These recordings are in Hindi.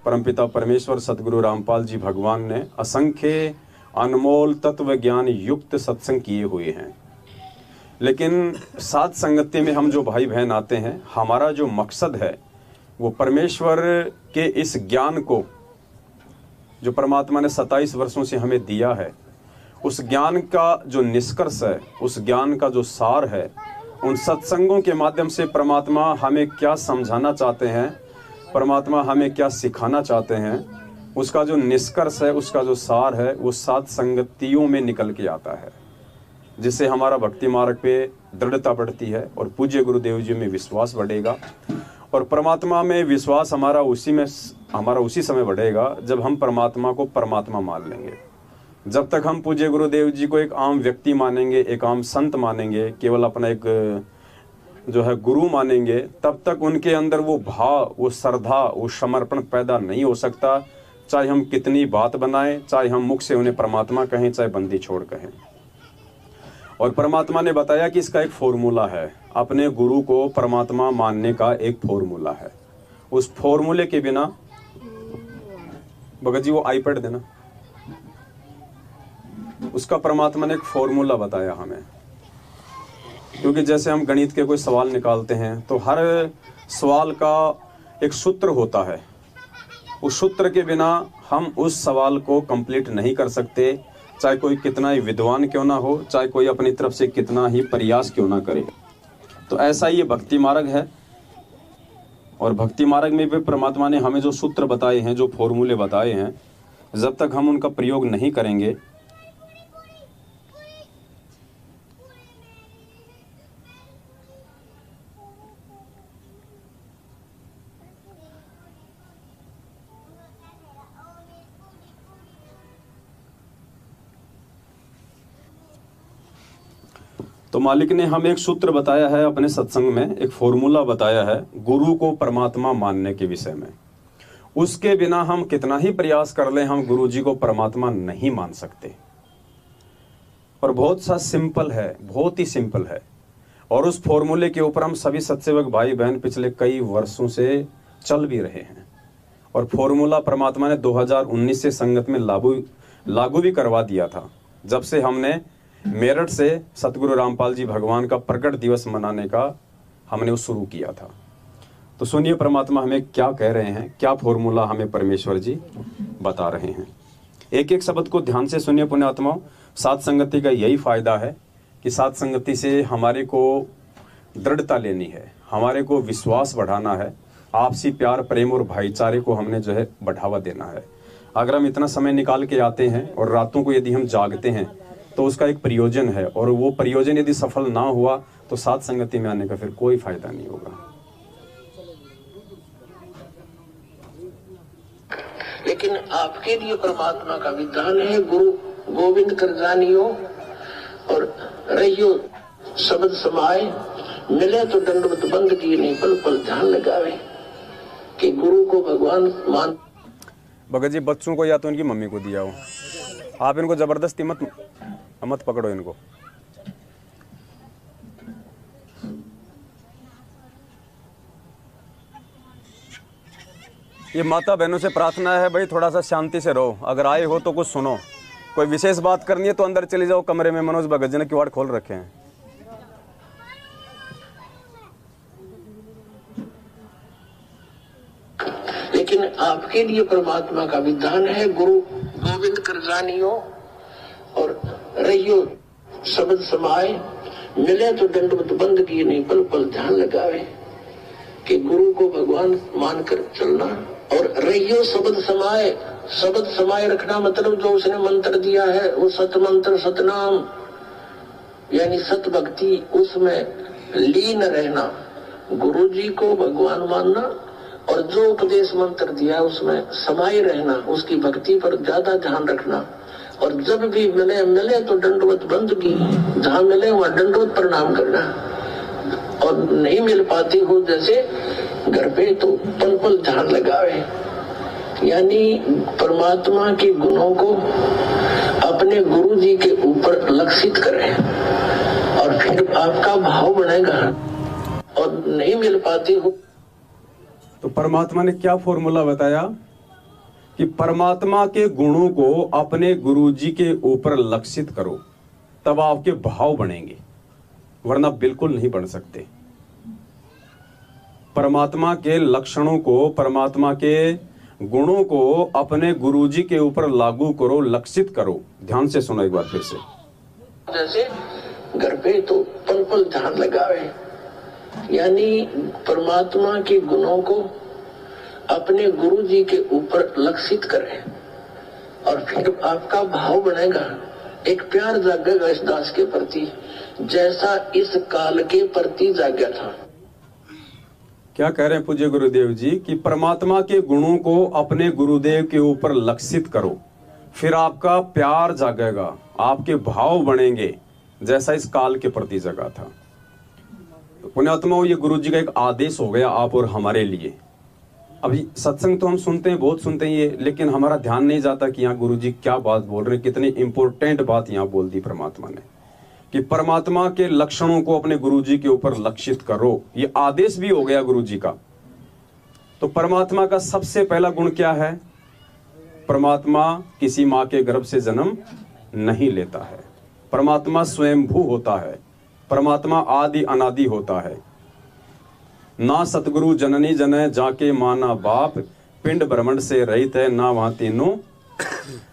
परमपिता परमेश्वर सदगुरु रामपाल जी भगवान ने असंख्य अनमोल तत्व ज्ञान युक्त सत्संग किए हुए हैं। लेकिन साथ संगति में हम जो भाई बहन आते हैं, हमारा जो मकसद है वो परमेश्वर के इस ज्ञान को जो परमात्मा ने 27 वर्षों से हमें दिया है, उस ज्ञान का जो निष्कर्ष है, उस ज्ञान का जो सार है, उन सत्संगों के माध्यम से परमात्मा हमें क्या समझाना चाहते हैं, परमात्मा हमें क्या सिखाना चाहते हैं, उसका जो निष्कर्ष है, उसका जो सार है, वो सात संगतियों में निकल के आता है, जिससे हमारा भक्ति मार्ग पे दृढ़ता बढ़ती है और पूज्य गुरुदेव जी में विश्वास बढ़ेगा। और परमात्मा में विश्वास हमारा उसी समय बढ़ेगा जब हम परमात्मा को परमात्मा मान लेंगे। जब तक हम पूज्य गुरुदेव जी को एक आम व्यक्ति मानेंगे, एक आम संत मानेंगे, केवल अपना एक जो है गुरु मानेंगे, तब तक उनके अंदर वो भाव, वो श्रद्धा, वो समर्पण पैदा नहीं हो सकता। चाहे हम कितनी बात बनाएं, चाहे हम मुख से उन्हें परमात्मा कहें, चाहे बंदी छोड़ कहें। और परमात्मा ने बताया कि इसका एक फॉर्मूला है, अपने गुरु को परमात्मा मानने का एक फॉर्मूला है। उस फॉर्मूले के बिना, भगत जी वो आईपैड देना, उसका परमात्मा ने एक फॉर्मूला बताया हमें। क्योंकि जैसे हम गणित के कोई सवाल निकालते हैं तो हर सवाल का एक सूत्र होता है, उस सूत्र के बिना हम उस सवाल को कंप्लीट नहीं कर सकते, चाहे कोई कितना ही विद्वान क्यों ना हो, चाहे कोई अपनी तरफ से कितना ही प्रयास क्यों ना करे। तो ऐसा ये भक्ति मार्ग है। और भक्ति मार्ग में भी परमात्मा ने हमें जो सूत्र बताए हैं, जो फॉर्मूले बताए हैं, जब तक हम उनका प्रयोग नहीं करेंगे, तो मालिक ने हमें एक सूत्र बताया है अपने सत्संग में, एक फॉर्मूला बताया है गुरु को परमात्मा मानने के विषय में। उसके बिना हम कितना ही प्रयास कर लें, हम गुरु जी को परमात्मा नहीं मान सकते। और बहुत सा सिंपल है, बहुत ही सिंपल है। और उस फॉर्मूले के ऊपर हम सभी सत्सेवक भाई बहन पिछले कई वर्षों से चल भी रहे हैं। और फॉर्मूला परमात्मा ने 2019 से संगत में लागू भी करवा दिया था, जब से हमने मेरठ से सतगुरु रामपाल जी भगवान का प्रकट दिवस मनाने का हमने वो शुरू किया था। तो सुनिए परमात्मा हमें क्या कह रहे हैं, क्या फॉर्मूला हमें परमेश्वर जी बता रहे हैं। एक एक शब्द को ध्यान से सुनिए पुण्यात्माओं। साथ संगति का यही फायदा है कि साथ संगति से हमारे को दृढ़ता लेनी है, हमारे को विश्वास बढ़ाना है, आपसी प्यार प्रेम और भाईचारे को हमने जो है बढ़ावा देना है। अगर हम इतना समय निकाल के आते हैं और रातों को यदि हम जागते हैं तो उसका एक प्रयोजन है, और वो प्रयोजन यदि सफल ना हुआ तो साथ संगति में आने का फिर कोई फायदा नहीं होगा। लेकिन आपके लिए परमात्मा का विधान है, गुरु गोविंद कर जानियो और रहियो शब्द समाए, मिले तो दंडवत बंद की नहीं, पल पल ध्यान लगावे कि गुरु को भगवान मान। भगत जी बच्चों को या तो इनकी मम्मी को दिया हो, आप इनको जबरदस्ती मत पकड़ो इनको। ये माता बहनों से प्रार्थना है भाई, थोड़ा सा शांति से रहो। अगर आए हो तो कुछ सुनो, कोई विशेष बात करनी है तो अंदर चले जाओ कमरे में। मनोज भगत जी ने किवाड़ खोल रखे हैं। लेकिन आपके लिए परमात्मा का विधान है, गुरु गोविंद कर जानियो और रहियो शब्द समाए, मिले तो दंडवत बंद की नहीं, पल पल ध्यान लगावे कि गुरु को भगवान मानकर चलना। और रहियो शब्द समाए, शब्द समाए रखना मतलब जो उसने मंत्र दिया है वो सत मंत्र सतनाम यानी सत भक्ति, उसमें लीन रहना, गुरु जी को भगवान मानना और जो उपदेश मंत्र दिया उसमें समाये रहना, उसकी भक्ति पर ज्यादा ध्यान रखना। और जब भी मिले तो दंडवत बंद की, जहाँ मिले वहाँ दंडवत प्रणाम करना। और नहीं मिल पाती हो जैसे घर पे तो पल पल ध्यान लगावे, यानी परमात्मा के गुणों को अपने गुरु जी के ऊपर लक्षित करें और फिर आपका भाव बनेगा। और नहीं मिल पाती हो तो परमात्मा ने क्या फॉर्मूला बताया कि परमात्मा के गुणों को अपने गुरुजी के ऊपर लक्षित करो, तब आपके भाव बनेंगे, वरना बिल्कुल नहीं बन सकते। परमात्मा के लक्षणों को, परमात्मा के गुणों को अपने गुरुजी के ऊपर लागू करो, लक्षित करो। ध्यान से सुनो एक बार फिर से। जैसे घर पे तो पल पल ध्यान लगावे, यानी परमात्मा के गुणों को अपने गुरुजी के ऊपर लक्षित करें, और फिर आपका भाव बनेगा, एक प्यार जागेगा इस दास के प्रति, जैसा इस काल के प्रति जागा था। क्या कह रहे हैं पूज्य गुरुदेव जी कि परमात्मा के गुणों को अपने गुरुदेव के ऊपर लक्षित करो, फिर आपका प्यार जागेगा, आपके भाव बनेंगे, जैसा इस काल के प्रति जगा था। तो पुण्यात्माओं, ये गुरुजी का एक आदेश हो गया आप और हमारे लिए। अभी सत्संग तो हम सुनते हैं, बहुत सुनते हैं ये, लेकिन हमारा ध्यान नहीं जाता कि यहाँ गुरुजी क्या बात बोल रहे हैं, कितनी इंपॉर्टेंट बात यहाँ बोल दी परमात्मा ने कि परमात्मा के लक्षणों को अपने गुरुजी के ऊपर लक्षित करो। ये आदेश भी हो गया गुरुजी का। तो परमात्मा का सबसे पहला गुण क्या है? परमात्मा किसी माँ के गर्भ से जन्म नहीं लेता है। परमात्मा स्वयंभू होता है। परमात्मा आदि अनादि होता है। ना सतगुरु जननी जने जाके माना बाप, पिंड ब्रह्मांड से रहित है ना वहां तीनों।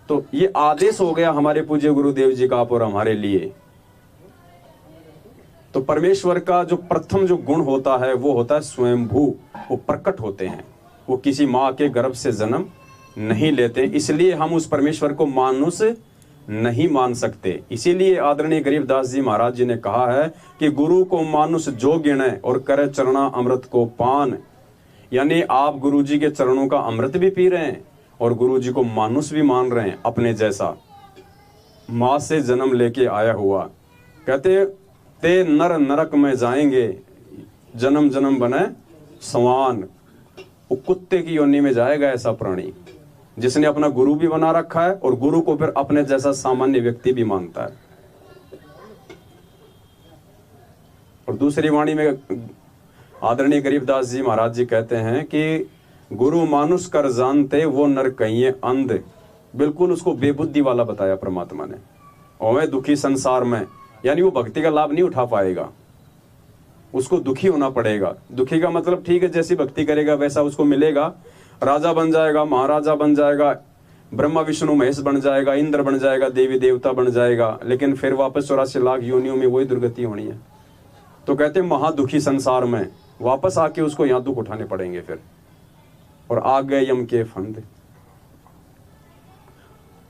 तो ये आदेश हो गया हमारे पूज्य गुरुदेव जी का आप और हमारे लिए। तो परमेश्वर का जो प्रथम जो गुण होता है वो होता है स्वयंभू। वो प्रकट होते हैं, वो किसी माँ के गर्भ से जन्म नहीं लेते, इसलिए हम उस परमेश्वर को मानुष्य नहीं मान सकते। इसीलिए आदरणीय गरीबदास जी महाराज जी ने कहा है कि गुरु को मानुष जो गिने और करे चरणा अमृत को पान। यानी आप गुरु जी के चरणों का अमृत भी पी रहे हैं और गुरु जी को मानुष भी मान रहे हैं, अपने जैसा, माँ से जन्म लेके आया हुआ। कहते ते नर नरक में जाएंगे, जन्म जन्म बने समान। वो कुत्ते की योनि में जाएगा ऐसा प्राणी जिसने अपना गुरु भी बना रखा है और गुरु को फिर अपने जैसा सामान्य व्यक्ति भी मानता है। और दूसरी वाणी में आदरणीय गरीबदास जी महाराज जी कहते हैं कि गुरु मानुष कर जानते वो नर कहिए अंध। बिल्कुल उसको बेबुद्धि वाला बताया परमात्मा ने। और दुखी संसार में, यानी वो भक्ति का लाभ नहीं उठा पाएगा, उसको दुखी होना पड़ेगा। दुखी का मतलब ठीक है, जैसी भक्ति करेगा वैसा उसको मिलेगा, राजा बन जाएगा, महाराजा बन जाएगा, ब्रह्मा विष्णु महेश बन जाएगा, इंद्र बन जाएगा, देवी देवता बन जाएगा, लेकिन फिर वापस 84 लाख योनियों में वही दुर्गति होनी है। तो कहते हैं महादुखी संसार में वापस आके उसको यहाँ दुख उठाने पड़ेंगे फिर, और आ गए यम के फंद।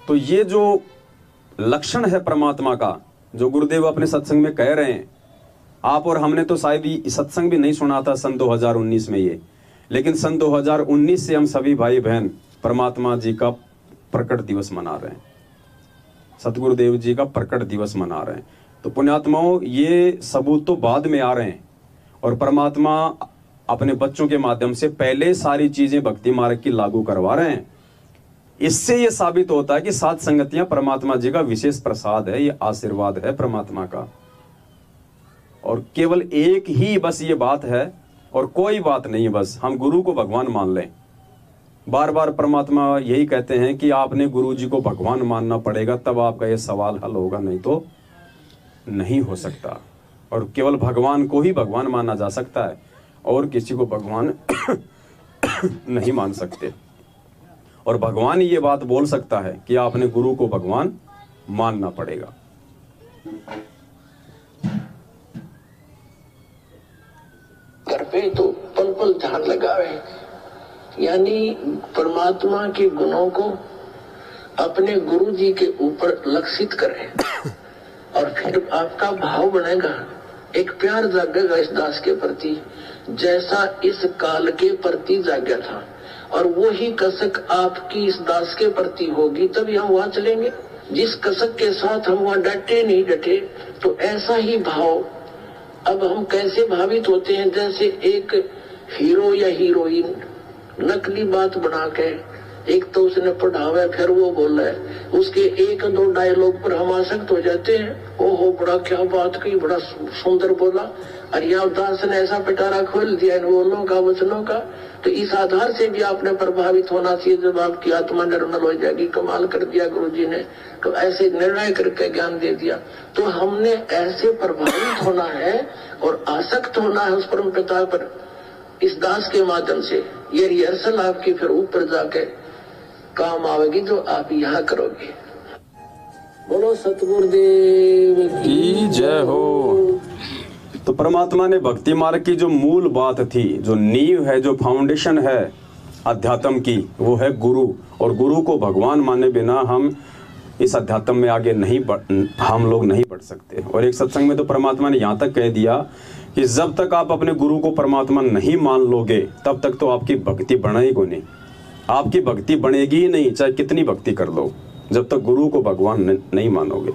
तो ये जो लक्षण है परमात्मा का, जो गुरुदेव अपने सत्संग में कह रहे हैं, आप और हमने तो शायद ही सत्संग भी नहीं सुना था सन 2019 में ये, लेकिन सन 2019 से हम सभी भाई बहन परमात्मा जी का प्रकट दिवस मना रहे हैं, सतगुरुदेव जी का प्रकट दिवस मना रहे हैं। तो पुण्यात्माओं, ये सबूत तो बाद में आ रहे हैं, और परमात्मा अपने बच्चों के माध्यम से पहले सारी चीजें भक्ति मार्ग की लागू करवा रहे हैं। इससे ये साबित होता है कि सात संगतियां परमात्मा जी का विशेष प्रसाद है, ये आशीर्वाद है परमात्मा का। और केवल एक ही बस ये बात है और कोई बात नहीं है, बस हम गुरु को भगवान मान लें। बार बार परमात्मा यही कहते हैं कि आपने गुरु जी को भगवान मानना पड़ेगा, तब आपका ये सवाल हल होगा, नहीं तो नहीं हो सकता। और केवल भगवान को ही भगवान माना जा सकता है, और किसी को भगवान नहीं मान सकते। और भगवान ये बात बोल सकता है कि आपने गुरु को भगवान मानना पड़ेगा। घर पे तो पल पल ध्यान लगावे, यानी परमात्मा के गुणों को अपने गुरु जी के ऊपर लक्षित करें, और फिर आपका भाव बनेगा, एक प्यार जागेगा इस दास के प्रति, जैसा इस काल के प्रति जागा था। और वो ही कसक आपकी इस दास के प्रति होगी, तभी हम वहां चलेंगे। जिस कसक के साथ हम वहां डटे नहीं डटे, तो ऐसा ही भाव। अब हम कैसे भावित होते हैं, जैसे एक हीरो या हीरोइन नकली बात बना के एक तो उसने पढ़ावे, फिर वो बोला है, उसके एक दो डायलॉग पर हम आसक्त हो जाते हैं। ओहो बड़ा क्या बात कही, बड़ा सुंदर बोला। अरिया दास ने ऐसा पिटारा खोल दिया इन बोलों का, वचनों का। तो इस आधार से भी आपने प्रभावित होना चाहिए, जब आपकी आत्मा निर्मल हो जाएगी। कमाल कर दिया गुरु जी ने, तो ऐसे निर्णय करके ज्ञान दे दिया। तो हमने ऐसे प्रभावित होना है और आसक्त होना है उस परम पिता पर, इस दास के माध्यम से। ये रिहर्सल आपकी फिर ऊपर जाके काम आवेगी, जो आप यहाँ करोगे। बोलो सतगुरुदेव की जय हो। तो परमात्मा ने भक्ति मार्ग की जो मूल बात थी, जो नींव है, जो फाउंडेशन है अध्यात्म की, वो है गुरु। और गुरु को भगवान माने बिना हम इस अध्यात्म में आगे हम लोग नहीं बढ़ सकते। और एक सत्संग में तो परमात्मा ने यहाँ तक कह दिया कि जब तक आप अपने गुरु को परमात्मा नहीं मान लोगे, तब तक तो आपकी भक्ति बढ़ेगी नहीं। आपकी भक्ति बढ़ेगी ही नहीं, चाहे कितनी भक्ति कर लो, जब तक गुरु को भगवान नहीं मानोगे।